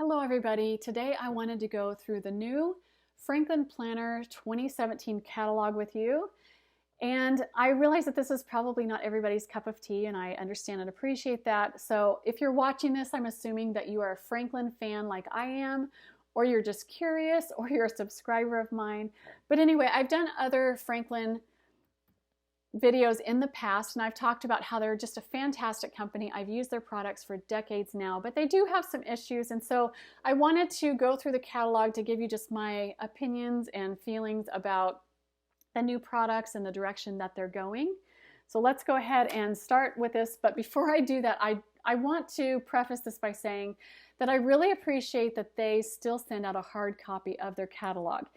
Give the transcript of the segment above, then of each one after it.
Hello everybody. Today I wanted to go through the new Franklin Planner 2017 catalog with you. And I realize that this is probably not everybody's cup of tea, and I understand and appreciate that. So if you're watching this, I'm assuming that you are a Franklin fan like I am, or you're just curious, or you're a subscriber of mine. But anyway, I've done other Franklin videos in the past, and I've talked about how they're just a fantastic company. I've used their products for decades now, but they do have some issues, and so I wanted to go through the catalog to give you just my opinions and feelings about the new products and the direction that they're going. So let's go ahead and start with this, but before I do that, I want to preface this by saying that I really appreciate that they still send out a hard copy of their catalog.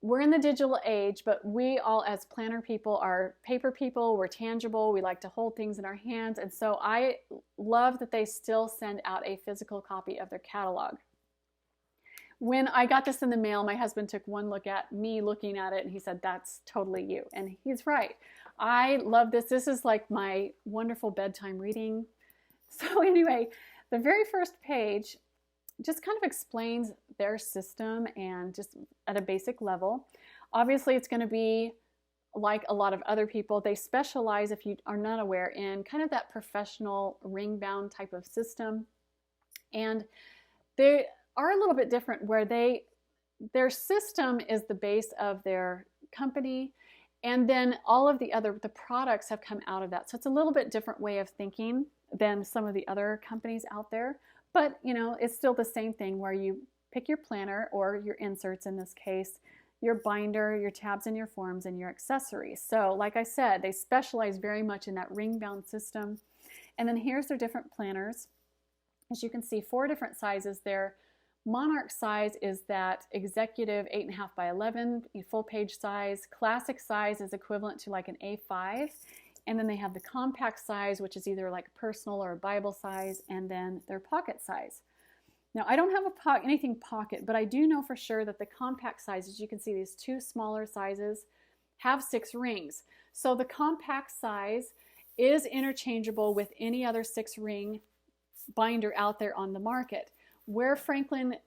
We're in the digital age, but we all as planner people are paper people. We're tangible. We like to hold things in our hands. And so I love that they still send out a physical copy of their catalog. When I got this in the mail, my husband took one look at me looking at it and he said, "That's totally you." And he's right. I love this. This is like my wonderful bedtime reading. So anyway, the very first page just kind of explains their system and just at a basic level. Obviously, it's going to be like a lot of other people. They specialize, if you are not aware, in kind of that professional ring-bound type of system. And they are a little bit different where their system is the base of their company, and then all of the products have come out of that. So it's a little bit different way of thinking than some of the other companies out there. But, you know, it's still the same thing where you pick your planner or your inserts in this case, your binder, your tabs and your forms, and your accessories. So like I said, they specialize very much in that ring-bound system. And then here's their different planners. As you can see, 4 different sizes. Their Monarch size is that executive 8.5 by 11 full page size. Classic size is equivalent to like an A5. And then they have the compact size, which is either like personal or a Bible size, and then their pocket size. Now, I don't have anything pocket, but I do know for sure that the compact size, as you can see, these 2 smaller sizes have 6 rings. So the compact size is interchangeable with any other 6-ring binder out there on the market. Where Franklin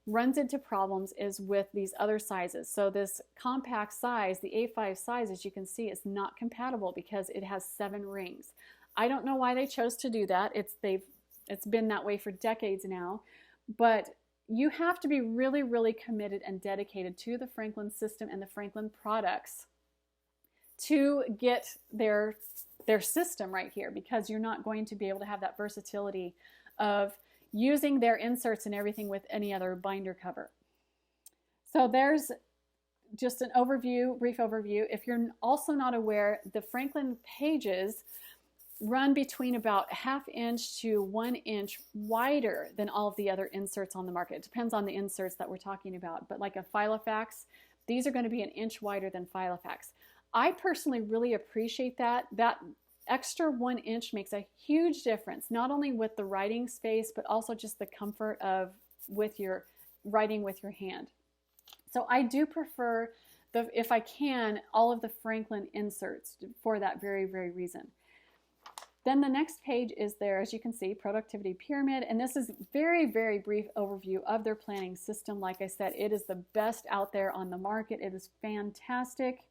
runs into problems is with these other sizes. So this compact size, the A5 size, as you can see, is not compatible because it has 7 rings. I don't know why they chose to do that. It's been that way for decades now, but you have to be really, really committed and dedicated to the Franklin system and the Franklin products to get their system right here, because you're not going to be able to have that versatility of using their inserts and everything with any other binder cover. So there's just an overview, brief overview. If you're also not aware, the Franklin pages run between about 1/2 inch to 1 inch wider than all of the other inserts on the market. It depends on the inserts that we're talking about, but like a Filofax, these are going to be 1 inch wider than Filofax. I personally really appreciate that. That extra 1 inch makes a huge difference, not only with the writing space, but also just the comfort of with your writing with your hand. So I do prefer, if I can, all of the Franklin inserts for that very, very reason. Then the next page is there, as you can see, Productivity Pyramid, and this is very, very brief overview of their planning system. Like I said, it is the best out there on the market. It is fantastic.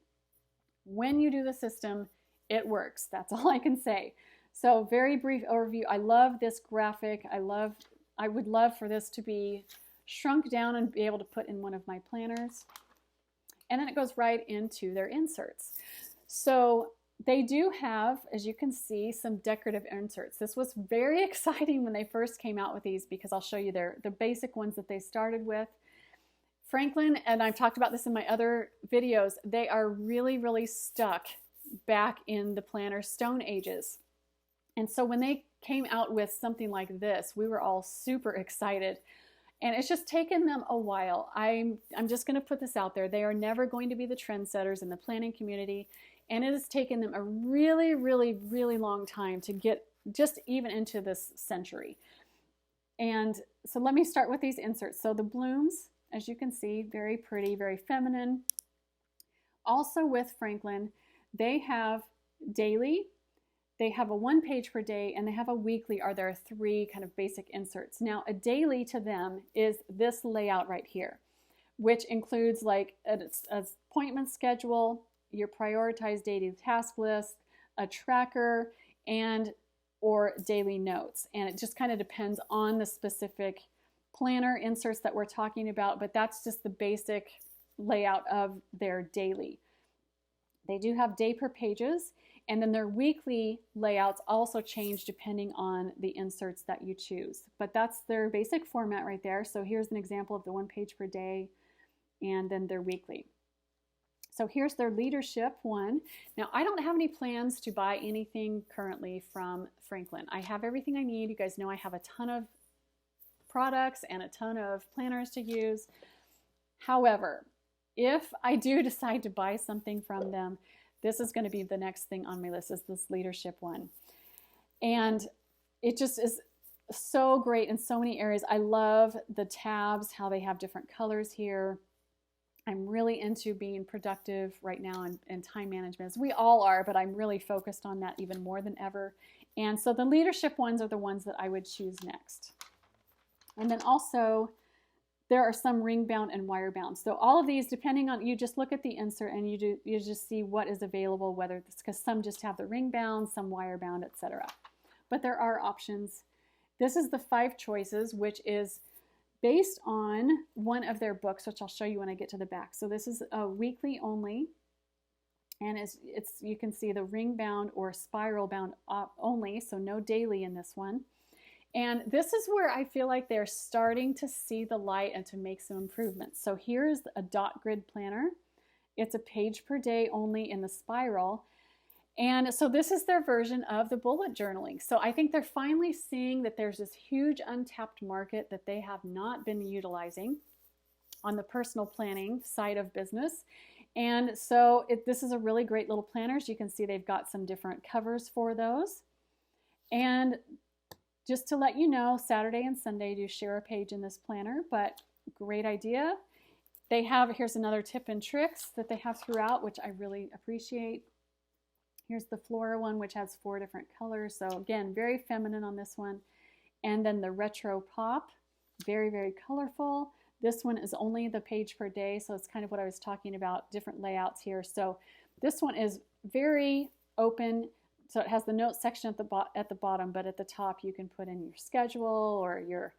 When you do the system, it works. That's all I can say. So very brief overview. I love this graphic. I would love for this to be shrunk down and be able to put in one of my planners. And then it goes right into their inserts. So they do have, as you can see, some decorative inserts. This was very exciting when they first came out with these, because I'll show you the basic ones that they started with. Franklin, and I've talked about this in my other videos, they are really, really stuck back in the planner Stone Ages. And so when they came out with something like this, we were all super excited. And it's just taken them a while. I'm just going to put this out there. They are never going to be the trendsetters in the planning community. And it has taken them a really, really, really long time to get just even into this century. And so let me start with these inserts. So the blooms, as you can see, very pretty, very feminine. Also with Franklin, they have daily, they have a 1 page per day, and they have a weekly, are there 3 kind of basic inserts. Now, a daily to them is this layout right here, which includes like an appointment schedule, your prioritized daily task list, a tracker, and or daily notes. And it just kind of depends on the specific planner inserts that we're talking about, but that's just the basic layout of their daily. They do have day per pages, and then their weekly layouts also change depending on the inserts that you choose. But that's their basic format right there. So here's an example of the 1 page per day, and then their weekly. So here's their leadership one. Now, I don't have any plans to buy anything currently from Franklin. I have everything I need. You guys know I have a ton of products and a ton of planners to use. However, if I do decide to buy something from them, this is going to be the next thing on my list, is this leadership one. And it just is so great in so many areas. I love the tabs, how they have different colors here. I'm really into being productive right now and time management, as we all are, but I'm really focused on that even more than ever. And so the leadership ones are the ones that I would choose next. And then also, there are some ring bound and wire bound. So all of these, depending on, you just look at the insert and you just see what is available, whether it's, because some just have the ring bound, some wire bound, etc. But there are options. This is the 5 choices, which is based on one of their books, which I'll show you when I get to the back. So this is a weekly only, and it's you can see the ring bound or spiral bound only, so no daily in this one. And this is where I feel like they're starting to see the light and to make some improvements. So here's a dot grid planner. It's a page per day only in the spiral. And so this is their version of the bullet journaling. So I think they're finally seeing that there's this huge untapped market that they have not been utilizing on the personal planning side of business. And so this is a really great little planner. As you can see, they've got some different covers for those. And just to let you know, Saturday and Sunday do share a page in this planner, but great idea. They have, here's another tip and tricks that they have throughout, which I really appreciate. Here's the Flora one, which has 4 different colors. So again, very feminine on this one. And then the Retro Pop, very, very colorful. This one is only the page per day, so it's kind of what I was talking about, different layouts here. So this one is very open. So it has the notes section at the bottom, but at the top you can put in your schedule or your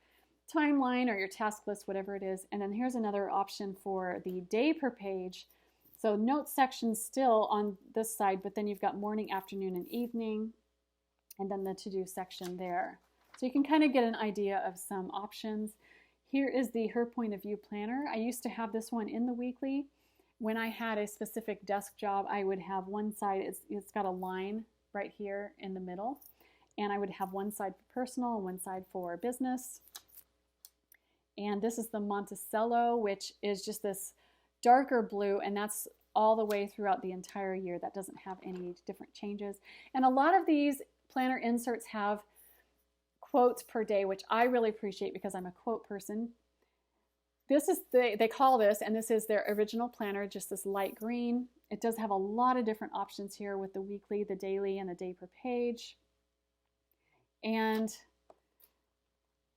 timeline or your task list, whatever it is. And then here's another option for the day per page. So notes section still on this side, but then you've got morning, afternoon, and evening, and then the to-do section there. So you can kind of get an idea of some options. Here is the Her Point of View planner. I used to have this one in the weekly. When I had a specific desk job, I would have one side, it's got a line right here in the middle, and I would have one side for personal and one side for business. And this is the Monticello, which is just this darker blue, and that's all the way throughout the entire year. That doesn't have any different changes. And a lot of these planner inserts have quotes per day, which I really appreciate because I'm a quote person. This is they call this, and this is their original planner, just this light green. It does have a lot of different options here with the weekly, the daily, and the day per page. And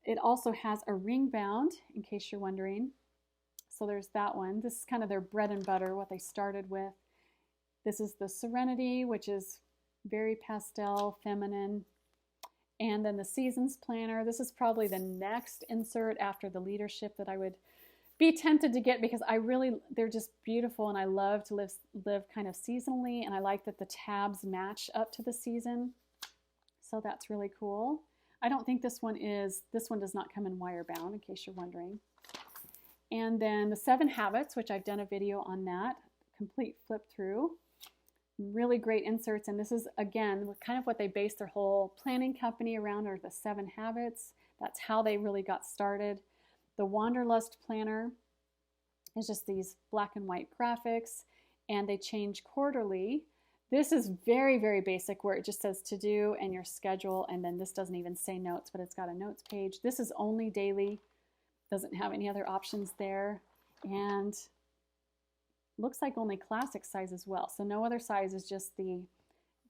it also has a ring bound, in case you're wondering. So there's that one. This is kind of their bread and butter, what they started with. This is the Serenity, which is very pastel, feminine. And then the Seasons Planner. This is probably the next insert after the leadership that I would be tempted to get, because they're just beautiful, and I love to live kind of seasonally, and I like that the tabs match up to the season. So that's really cool. I don't think this one does not come in wire bound, in case you're wondering. And then the 7 Habits, which I've done a video on that, complete flip through. Really great inserts, and this is, again, kind of what they based their whole planning company around, are the 7 Habits. That's how they really got started. The Wanderlust Planner is just these black and white graphics, and they change quarterly. This is very, very basic, where it just says to do and your schedule, and then this doesn't even say notes, but it's got a notes page. This is only daily, doesn't have any other options there, and looks like only classic size as well. So no other size, is just the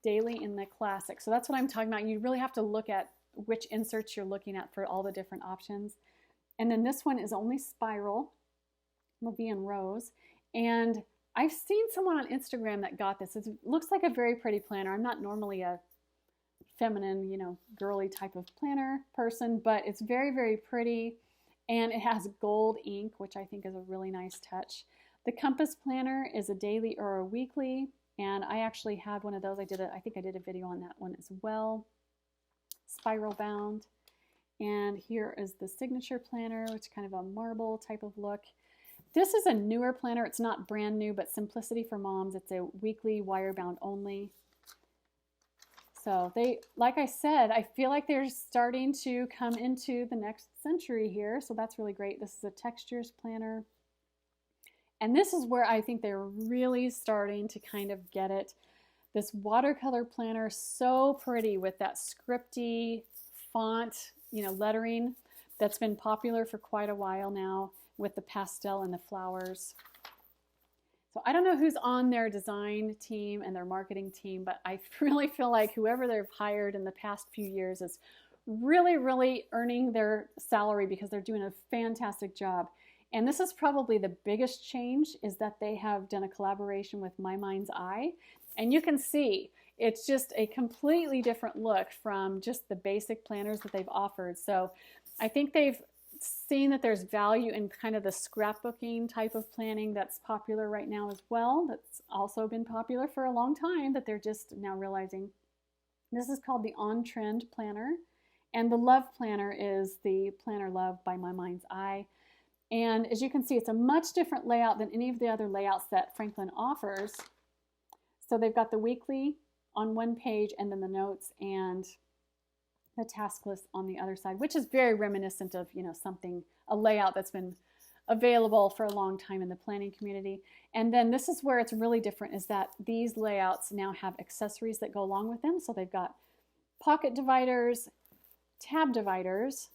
daily in the classic. So that's what I'm talking about. You really have to look at which inserts you're looking at for all the different options. And then this one is only spiral, will be in rows. And I've seen someone on Instagram that got this. It looks like a very pretty planner. I'm not normally a feminine, you know, girly type of planner person, but it's very, very pretty. And it has gold ink, which I think is a really nice touch. The compass planner is a daily or a weekly, and I actually had one of those. I think I did a video on that one as well. Spiral bound. And here is the signature planner, which is kind of a marble type of look. This is a newer planner. It's not brand new, but Simplicity for Moms. It's a weekly wire bound only. So they, like I said, I feel like they're starting to come into the next century here. So that's really great. This is a textures planner. And this is where I think they're really starting to kind of get it. This watercolor planner, so pretty with that scripty font, you know, lettering that's been popular for quite a while now with the pastel and the flowers. So I don't know who's on their design team and their marketing team, but I really feel like whoever they've hired in the past few years is really, really earning their salary because they're doing a fantastic job. And this is probably the biggest change, is that they have done a collaboration with My Mind's Eye. And you can see it's just a completely different look from just the basic planners that they've offered. So I think they've seen that there's value in kind of the scrapbooking type of planning that's popular right now as well. That's also been popular for a long time, that they're just now realizing. This is called the On Trend Planner. And the Love Planner is the Planner Love by My Mind's Eye. And as you can see, it's a much different layout than any of the other layouts that Franklin offers. So they've got the weekly on one page, and then the notes and the task list on the other side, which is very reminiscent of, you know, a layout that's been available for a long time in the planning community. And then this is where it's really different, is that these layouts now have accessories that go along with them. So they've got pocket dividers, tab dividers,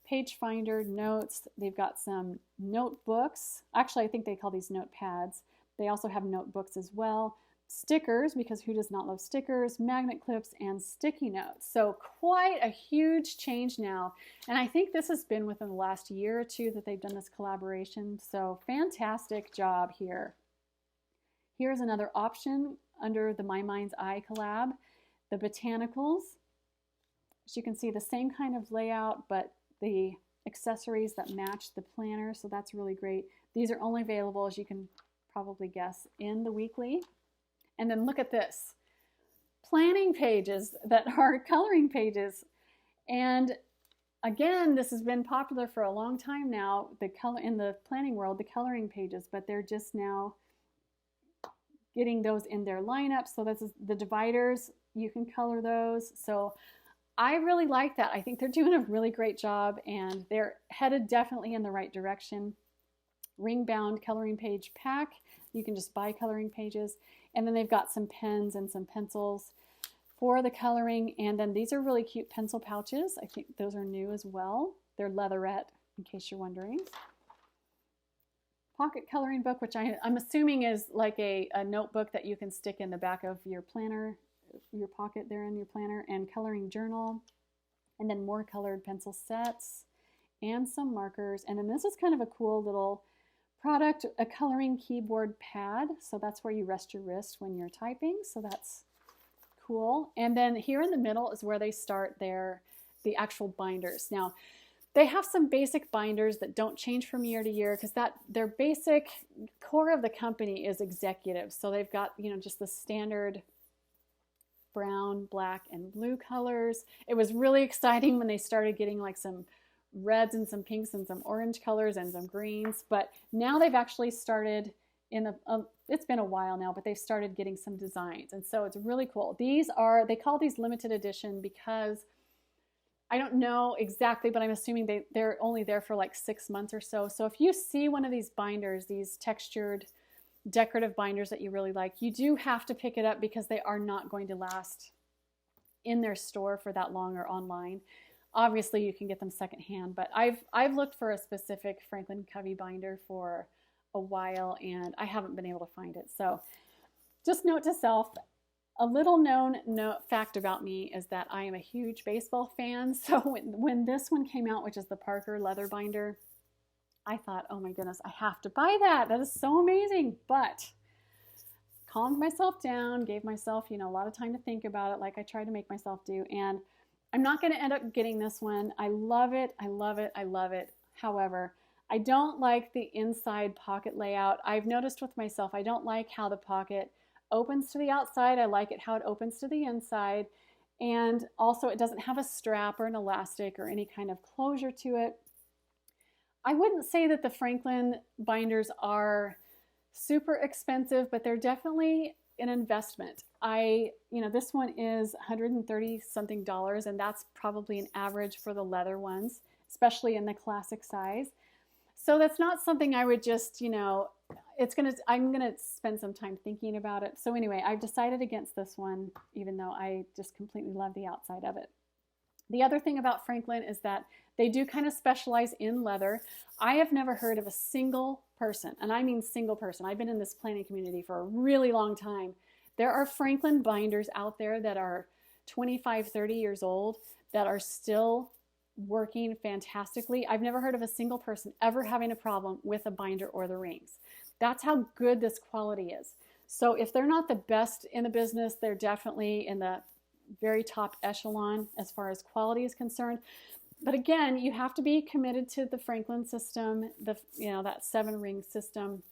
page finder, notes. They've got some notebooks. Actually, I think they call these notepads. They also have notebooks as well. Stickers, because who does not love stickers, magnet clips, and sticky notes. So quite a huge change now. And I think this has been within the last year or two that they've done this collaboration. So fantastic job here. Here's another option under the My Mind's Eye collab, the botanicals. As you can see, the same kind of layout, but the accessories that match the planner. So that's really great. These are only available, as you can probably guess, in the weekly. And then look at this, planning pages that are coloring pages. And again, this has been popular for a long time now, in the planning world, the coloring pages, but they're just now getting those in their lineup. So this is the dividers, you can color those. So I really like that. I think they're doing a really great job, and they're headed definitely in the right direction. Ring bound coloring page pack. You can just buy coloring pages. And then they've got some pens and some pencils for the coloring. And then these are really cute pencil pouches. I think those are new as well. They're leatherette, in case you're wondering. Pocket coloring book, which I'm assuming is like a notebook that you can stick in the back of your planner, your pocket there in your planner. And coloring journal. And then more colored pencil sets and some markers. And then this is kind of a cool little product, a coloring keyboard pad. So that's where you rest your wrist when you're typing. So that's cool. And then here in the middle is where they start the actual binders. Now, they have some basic binders that don't change from year to year, because their basic core of the company is executive. So they've got, you know, just the standard brown, black, and blue colors. It was really exciting when they started getting like some reds and some pinks and some orange colors and some greens, but now they've actually started it's been a while now, but they've started getting some designs, and so it's really cool. They call these limited edition because I don't know exactly, but I'm assuming they're only there for like 6 months or so. So if you see one of these binders, these textured decorative binders that you really like, you do have to pick it up, because they are not going to last in their store for that long or online. Obviously, you can get them secondhand, but I've looked for a specific Franklin Covey binder for a while, and I haven't been able to find it. So just note to self, A little known fact about me is that I am a huge baseball fan. So when this one came out, which is the Parker leather binder, I thought, oh my goodness, I have to buy that. That is so amazing. But calmed myself down, gave myself, a lot of time to think about it, like I try to make myself do. And I'm not going to end up getting this one. I love it. I love it. I love it. However, I don't like the inside pocket layout. I've noticed with myself, I don't like how the pocket opens to the outside. I like it how it opens to the inside. And also it doesn't have a strap or an elastic or any kind of closure to it. I wouldn't say that the Franklin binders are super expensive, but they're definitely an investment. This one is $130 something, and that's probably an average for the leather ones, especially in the classic size. So that's not something I would just, I'm gonna spend some time thinking about it. So anyway, I've decided against this one, even though I just completely love the outside of it. The other thing about Franklin is that they do kind of specialize in leather. I have never heard of a single person, and I mean single person. I've been in this planning community for a really long time. There are Franklin binders out there that are 25, 30 years old that are still working fantastically. I've never heard of a single person ever having a problem with a binder or the rings. That's how good this quality is. So if they're not the best in the business, they're definitely in the very top echelon as far as quality is concerned. But again, you have to be committed to the Franklin system, that 7-ring system.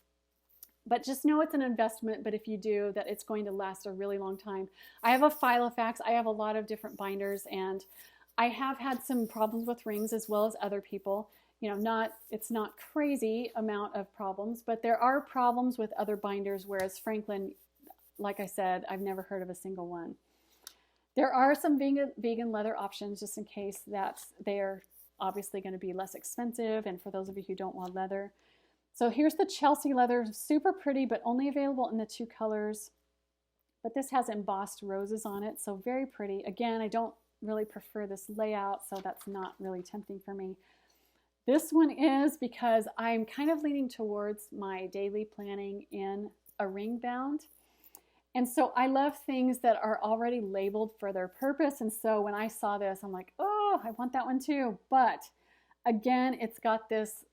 But just know it's an investment, but if you do, that it's going to last a really long time. I have a Filofax. I have a lot of different binders, and I have had some problems with rings as well as other people. It's not crazy amount of problems, but there are problems with other binders, whereas Franklin, like I said, I've never heard of a single one. There are some vegan leather options just in case that they're obviously going to be less expensive, and for those of you who don't want leather. So here's the Chelsea leather, super pretty, but only available in the 2 colors. But this has embossed roses on it, so very pretty. Again, I don't really prefer this layout, so that's not really tempting for me. This one is because I'm kind of leaning towards my daily planning in a ring bound. And so I love things that are already labeled for their purpose. And so when I saw this, I'm like, oh, I want that one too. But again, it's got this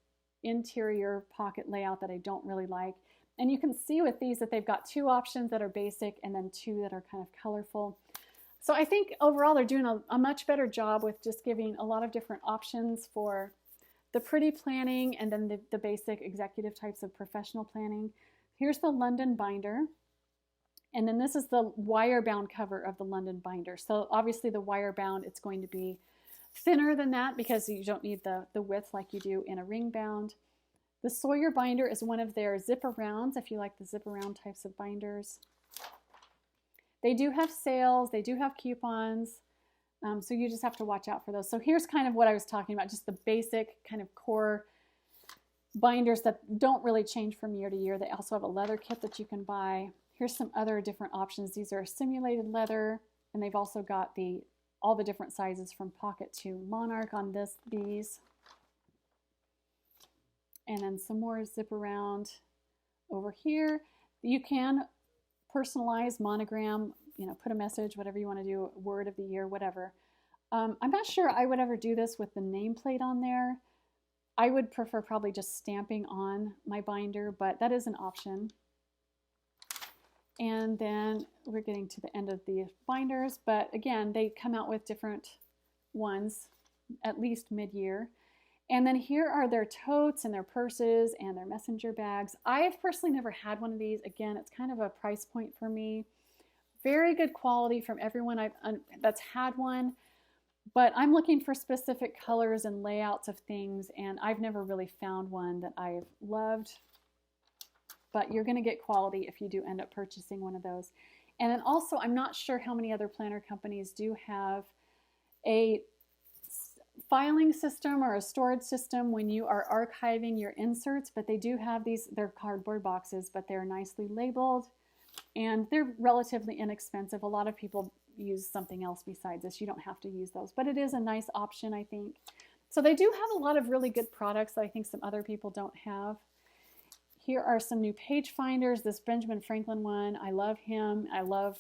interior pocket layout that I don't really like. And you can see with these that they've got 2 options that are basic and then 2 that are kind of colorful. So I think overall they're doing a much better job with just giving a lot of different options for the pretty planning and then the basic executive types of professional planning. Here's the London binder. And then this is the wire bound cover of the London binder. So obviously the wire bound, it's going to be thinner than that because you don't need the width like you do in a ring bound. The Sawyer binder is one of their zip arounds, if you like the zip around types of binders. They do have sales, they do have coupons, so you just have to watch out for those. So here's kind of what I was talking about, just the basic kind of core binders that don't really change from year to year. They also have a leather kit that you can buy. Here's some other different options. These are simulated leather, and they've also got all the different sizes from pocket to monarch on these. And then some more zip around over here. You can personalize, monogram, put a message, whatever you want to do, word of the year, whatever. I'm not sure I would ever do this with the nameplate on there. I would prefer probably just stamping on my binder, but that is an option. And then we're getting to the end of the binders, but again, they come out with different ones, at least mid-year. And then here are their totes and their purses and their messenger bags. I have personally never had one of these. Again, it's kind of a price point for me. Very good quality from everyone that's had one, but I'm looking for specific colors and layouts of things, and I've never really found one that I've loved. But you're going to get quality if you do end up purchasing one of those. And then also, I'm not sure how many other planner companies do have a filing system or a storage system when you are archiving your inserts, but they do have these, they're cardboard boxes, but they're nicely labeled and they're relatively inexpensive. A lot of people use something else besides this. You don't have to use those, but it is a nice option, I think. So they do have a lot of really good products that I think some other people don't have. Here are some new page finders. This Benjamin Franklin one, I love him. I love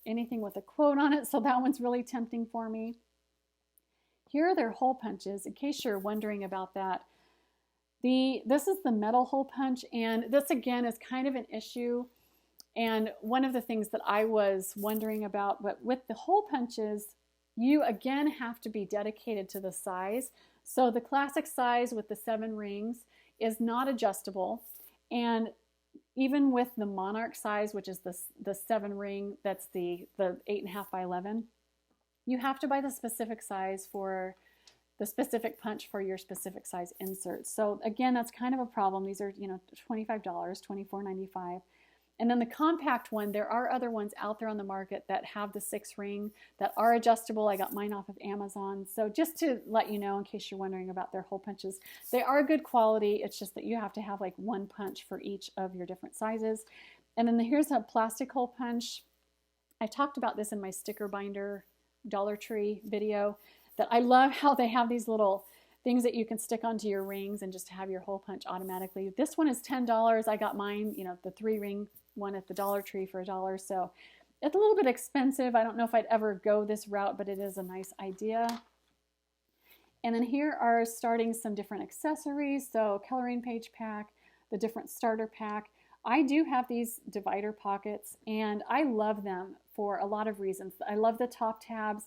anything with a quote on it, so that one's really tempting for me. Here are their hole punches, in case you're wondering about that. This is the metal hole punch, and this again is kind of an issue. And one of the things that I was wondering about, but with the hole punches, you again have to be dedicated to the size. So the classic size with the 7 rings is not adjustable. And even with the Monarch size, which is the 7 ring, that's the 8.5 by 11, you have to buy the specific size for the specific punch for your specific size insert. So again, that's kind of a problem. These are, $25, $24.95. And then the compact one, there are other ones out there on the market that have the 6 ring that are adjustable. I got mine off of Amazon. So just to let you know, in case you're wondering about their hole punches, they are good quality. It's just that you have to have like one punch for each of your different sizes. And then here's a plastic hole punch. I talked about this in my sticker binder Dollar Tree video, that I love how they have these little things that you can stick onto your rings and just have your hole punch automatically. This one is $10. I got mine, the 3 ring one at the Dollar Tree for $1. So it's a little bit expensive. I don't know if I'd ever go this route, but it is a nice idea. And then here are starting some different accessories. So coloring page pack, the different starter pack. I do have these divider pockets, and I love them for a lot of reasons. I love the top tabs.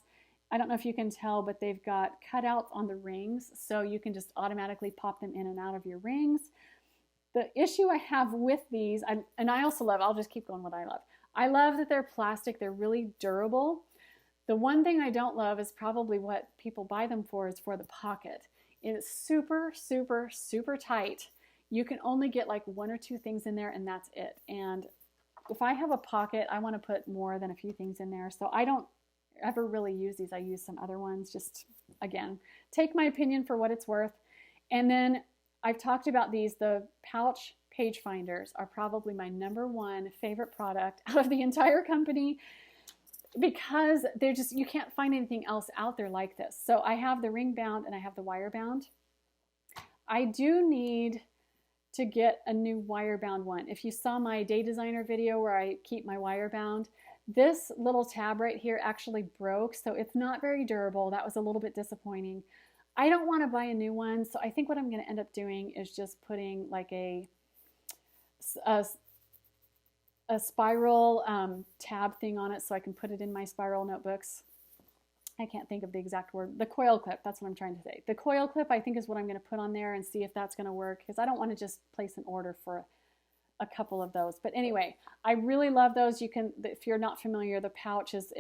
I don't know if you can tell, but they've got cutouts on the rings, so you can just automatically pop them in and out of your rings. The issue I have with these, and I also love, I'll just keep going what I love. I love that they're plastic, they're really durable. The one thing I don't love is probably what people buy them for, is for the pocket. It is super, super, super tight. You can only get like 1 or 2 things in there, and that's it. And if I have a pocket, I want to put more than a few things in there. So I don't ever really use these. I use some other ones. Just, again, take my opinion for what it's worth. And then I've talked about these. The pouch page finders are probably my #1 favorite product out of the entire company, because they're just, you can't find anything else out there like this. So I have the ring bound and I have the wire bound. I do need to get a new wire bound one. If you saw my day designer video where I keep my wire bound, this little tab right here actually broke, so it's not very durable. That was a little bit disappointing. I don't want to buy a new one, so I think what I'm going to end up doing is just putting like a spiral tab thing on it, so I can put it in my spiral notebooks. I can't think of the exact word. The coil clip, that's what I'm trying to say. The coil clip, I think, is what I'm going to put on there and see if that's going to work, because I don't want to just place an order for a couple of those. But anyway, I really love those. You can, if you're not familiar, the pouch is,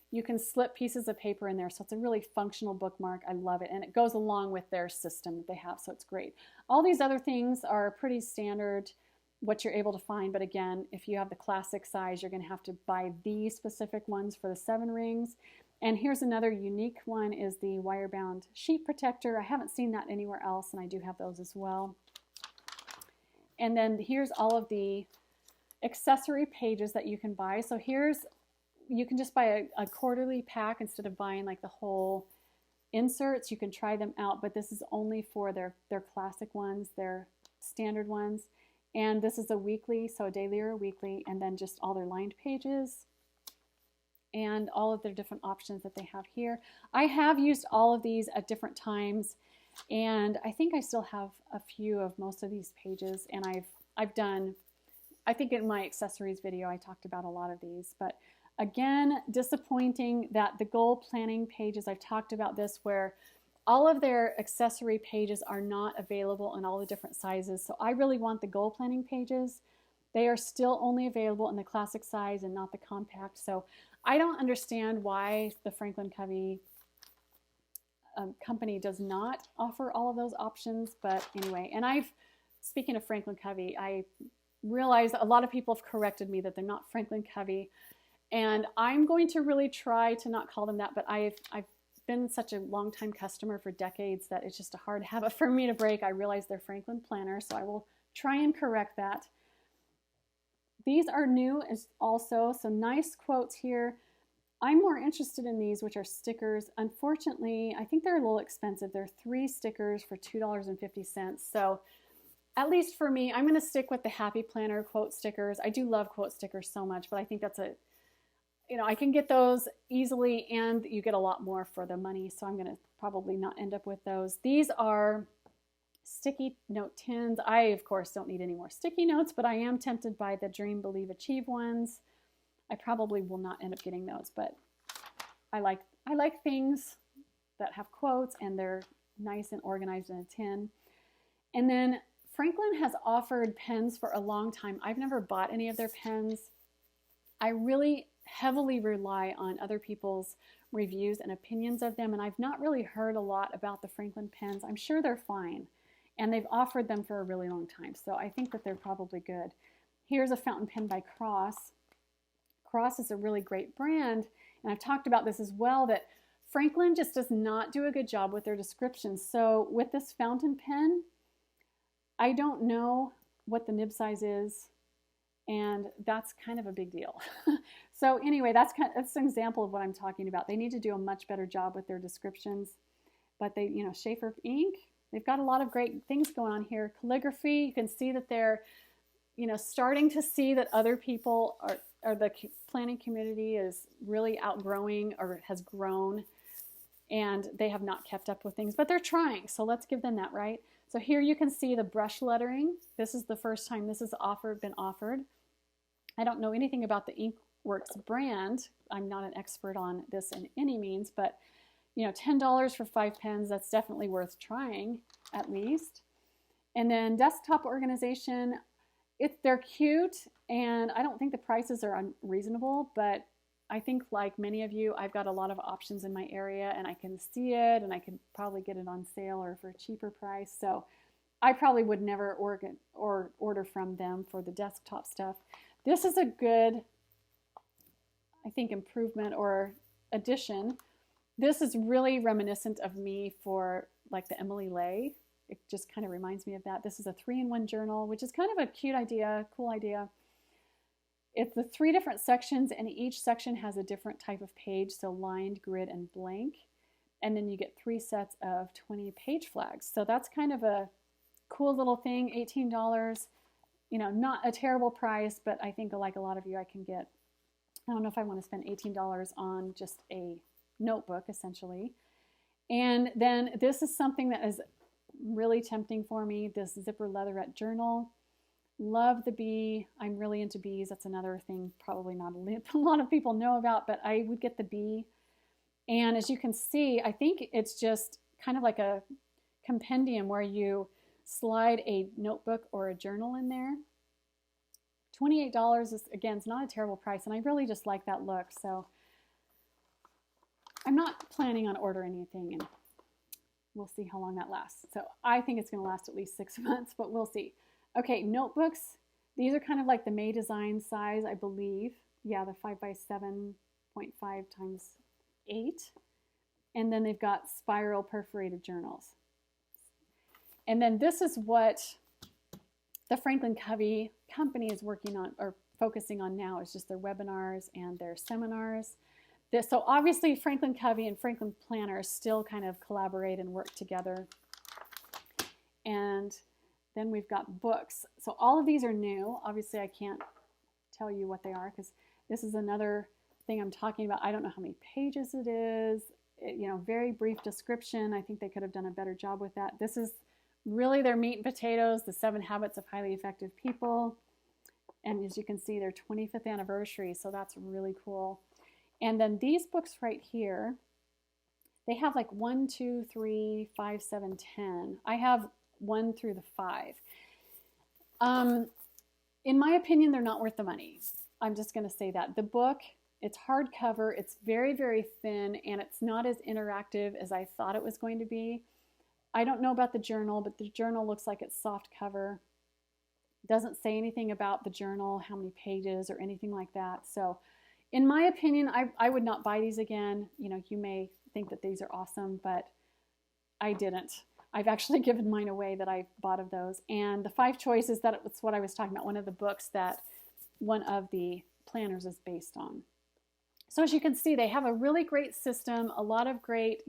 you can slip pieces of paper in there, so it's a really functional bookmark. I love it, and it goes along with their system that they have, so it's great. All these other things are pretty standard, what you're able to find, but again, if you have the classic size, you're going to have to buy these specific ones for the 7 rings. And here's another unique one, is the wire bound sheet protector. I haven't seen that anywhere else, and I do have those as well. And then here's all of the accessory pages that you can buy. So you can just buy a quarterly pack instead of buying like the whole inserts. You can try them out, but this is only for their classic ones, their standard ones. And this is a weekly, so a daily or a weekly, and then just all their lined pages and all of their different options that they have here. I have used all of these at different times, and I think I still have a few of most of these pages, and I've done, I think in my accessories video I talked about a lot of these. But again, disappointing that the goal planning pages, I've talked about this, where all of their accessory pages are not available in all the different sizes. So I really want the goal planning pages. They are still only available in the classic size and not the compact. So I don't understand why the Franklin Covey company does not offer all of those options. But anyway, and speaking of Franklin Covey, I realize a lot of people have corrected me that they're not Franklin Covey. And I'm going to really try to not call them that, but I've been such a long-time customer for decades that it's just a hard habit for me to break. I realize they're Franklin Planner, so I will try and correct that. These are new as also, so nice quotes here. I'm more interested in these, which are stickers. Unfortunately, I think they're a little expensive. They're 3 stickers for $2.50. So at least for me, I'm going to stick with the Happy Planner quote stickers. I do love quote stickers so much, but I think I can get those easily, and you get a lot more for the money, so I'm going to probably not end up with those. These are sticky note tins. I, of course, don't need any more sticky notes, but I am tempted by the Dream, Believe, Achieve ones. I probably will not end up getting those, but I like things that have quotes and they're nice and organized in a tin. And then Franklin has offered pens for a long time. I've never bought any of their pens. I really heavily rely on other people's reviews and opinions of them, and I've not really heard a lot about the Franklin pens. I'm sure they're fine, and they've offered them for a really long time, so I think that they're probably good. Here's a fountain pen by Cross. Cross is a really great brand, and I've talked about this as well, that Franklin just does not do a good job with their descriptions. So with this fountain pen, I don't know what the nib size is, and that's kind of a big deal. So anyway, that's an example of what I'm talking about. They need to do a much better job with their descriptions. But they, Schaefer ink, they've got a lot of great things going on here. Calligraphy, you can see that they're, starting to see that other people or the planning community is really outgrowing or has grown, and they have not kept up with things, but they're trying. So let's give them that, right? So here you can see the brush lettering. This is the first time this has been offered. I don't know anything about the Inkworks brand. I'm not an expert on this in any means, but $10 for 5 pens, that's definitely worth trying at least. And then desktop organization, they're cute, and I don't think the prices are unreasonable, but I think like many of you, I've got a lot of options in my area, and I can see it, and I can probably get it on sale or for a cheaper price. So I probably would never order from them for the desktop stuff. This is a good, I think, improvement or addition. This is really reminiscent of me for like the Emily Lay. It just kind of reminds me of that. This is a 3-in-1 journal, which is kind of a cute idea, cool idea. It's the 3 different sections, and each section has a different type of page, so lined, grid, and blank. And then you get 3 sets of 20 page flags. So that's kind of a cool little thing, $18. Not a terrible price, but I think like a lot of you, I don't know if I want to spend $18 on just a notebook, essentially. And then this is something that is really tempting for me, this zipper leatherette journal. Love the bee. I'm really into bees. That's another thing probably not a lot of people know about, but I would get the bee. And as you can see, I think it's just kind of like a compendium where you slide a notebook or a journal in there. $28 is, again, it's not a terrible price, and I really just like that look. So I'm not planning on ordering anything, and we'll see how long that lasts. So I think it's going to last at least 6 months, but we'll see. Okay, notebooks. These are kind of like the May Design size, I believe. Yeah, the 5 by 7.5 times 8. And then they've got spiral perforated journals. And then this is what the Franklin Covey company is working on or focusing on now, is just their webinars and their seminars. So obviously Franklin Covey and Franklin Planner still kind of collaborate and work together. And then we've got books. So all of these are new. Obviously I can't tell you what they are because this is another thing I'm talking about. I don't know how many pages it is. Very brief description. I think they could have done a better job with that. This is really their meat and potatoes, the 7 Habits of Highly Effective People. And as you can see, their 25th anniversary. So that's really cool. And then these books right here, they have like 1, 2, 3, 5, 7, 10. I have 1 through the 5. In my opinion, they're not worth the money. I'm just going to say that. The book, it's hardcover, it's very, very thin, and it's not as interactive as I thought it was going to be. I don't know about the journal, but the journal looks like it's soft cover. It doesn't say anything about the journal, how many pages or anything like that. So in my opinion, I would not buy these again. You may think that these are awesome, but I didn't. I've actually given mine away that I bought of those. And the 5 choices, that's what I was talking about, one of the books that one of the planners is based on. So as you can see, they have a really great system, a lot of great,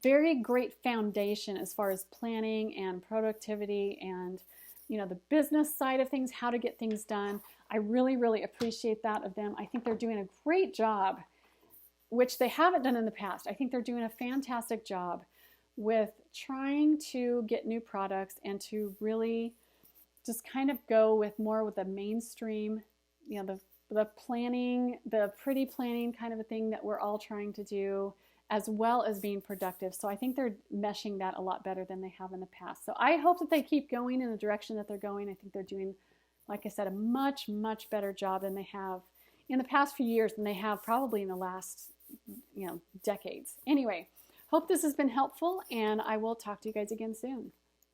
very great foundation as far as planning and productivity and the business side of things, how to get things done. I really, really appreciate that of them. I think they're doing a great job, which they haven't done in the past. I think they're doing a fantastic job with trying to get new products and to really just kind of go with more with the mainstream, the planning, the pretty planning kind of a thing that we're all trying to do, as well as being productive. So I think they're meshing that a lot better than they have in the past. So I hope that they keep going in the direction that they're going. I think they're doing, like I said, a much, much better job than they have in the past few years than they have probably in the last, decades. Anyway, hope this has been helpful, and I will talk to you guys again soon.